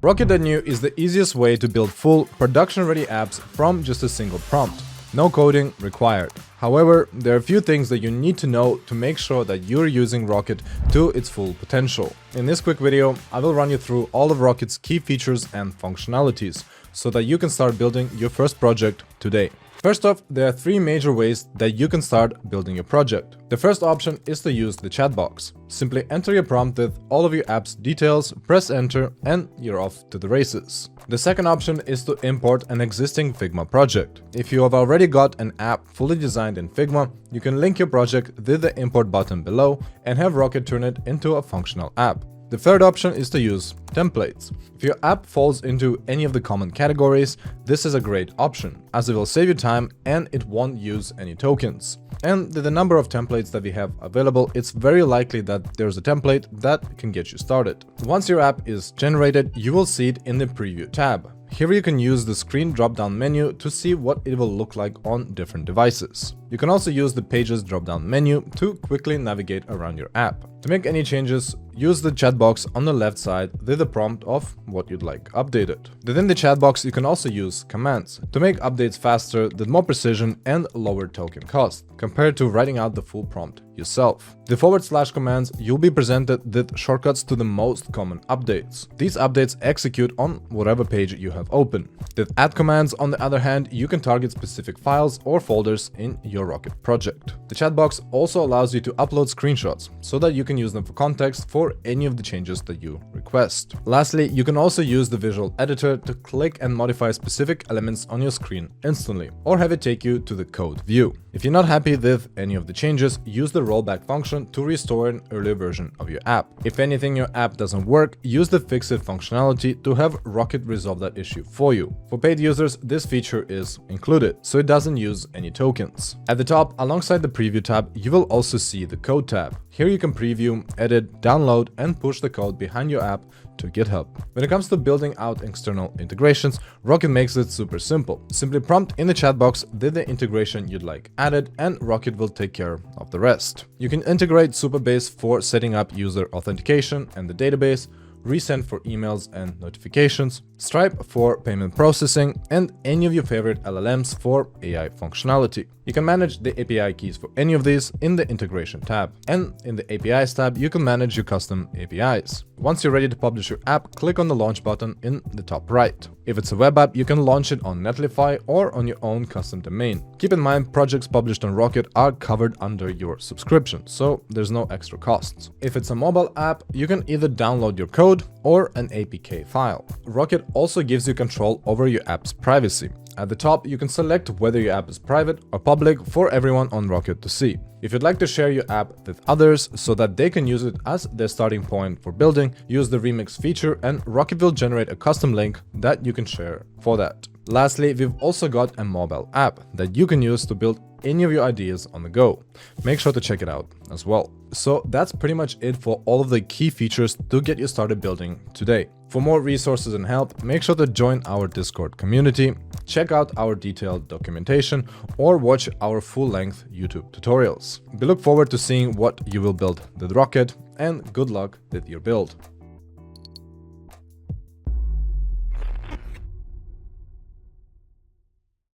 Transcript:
Rocket.new is the easiest way to build full, production-ready apps from just a single prompt. No coding required. However, there are a few things that you need to know to make sure that you're using Rocket to its full potential. In this quick video, I will run you through all of Rocket's key features and functionalities, so that you can start building your first project today. First off, there are three major ways that you can start building your project. The first option is to use the chat box. Simply enter your prompt with all of your app's details, press enter, and you're off to the races. The second option is to import an existing Figma project. If you have already got an app fully designed in Figma, you can link your project with the import button below and have Rocket turn it into a functional app. The third option is to use templates. If your app falls into any of the common categories, this is a great option, as it will save you time and it won't use any tokens. And with the number of templates that we have available, it's very likely that there's a template that can get you started. Once your app is generated, you will see it in the preview tab. Here you can use the screen drop-down menu to see what it will look like on different devices. You can also use the Pages drop-down menu to quickly navigate around your app. To make any changes, use the chat box on the left side with the prompt of what you'd like updated. Within the chat box, you can also use commands to make updates faster with more precision and lower token cost, compared to writing out the full prompt yourself. The / commands, you'll be presented with shortcuts to the most common updates. These updates execute on whatever page you have open. With add commands, on the other hand, you can target specific files or folders in your Rocket project. The chat box also allows you to upload screenshots so that you can use them for context for any of the changes that you request. Lastly, you can also use the visual editor to click and modify specific elements on your screen instantly, or have it take you to the code view. If you're not happy with any of the changes, use the rollback function to restore an earlier version of your app. If anything your app doesn't work, use the fix it functionality to have Rocket resolve that issue for you. For paid users, this feature is included, so it doesn't use any tokens. At the top, alongside the preview tab, you will also see the code tab. Here you can preview, edit, download, and push the code behind your app to GitHub. When it comes to building out external integrations, Rocket makes it super simple. Simply prompt in the chat box with the integration you'd like added, and Rocket will take care of the rest. You can integrate Supabase for setting up user authentication and the database, Resend for emails and notifications, Stripe for payment processing, and any of your favorite LLMs for AI functionality. You can manage the API keys for any of these in the integration tab. And in the APIs tab, you can manage your custom APIs. Once you're ready to publish your app, click on the launch button in the top right. If it's a web app, you can launch it on Netlify or on your own custom domain. Keep in mind, projects published on Rocket are covered under your subscription, so there's no extra costs. If it's a mobile app, you can either download your code or an APK file. Rocket also gives you control over your app's privacy. At the top, you can select whether your app is private or public for everyone on Rocket to see. If you'd like to share your app with others so that they can use it as their starting point for building, use the remix feature and Rocket will generate a custom link that you can share for that. Lastly, we've also got a mobile app that you can use to build any of your ideas on the go. Make sure to check it out as well. So that's pretty much it for all of the key features to get you started building today. For more resources and help, make sure to join our Discord community, check out our detailed documentation, or watch our full-length YouTube tutorials. We look forward to seeing what you will build with Rocket, and good luck with your build.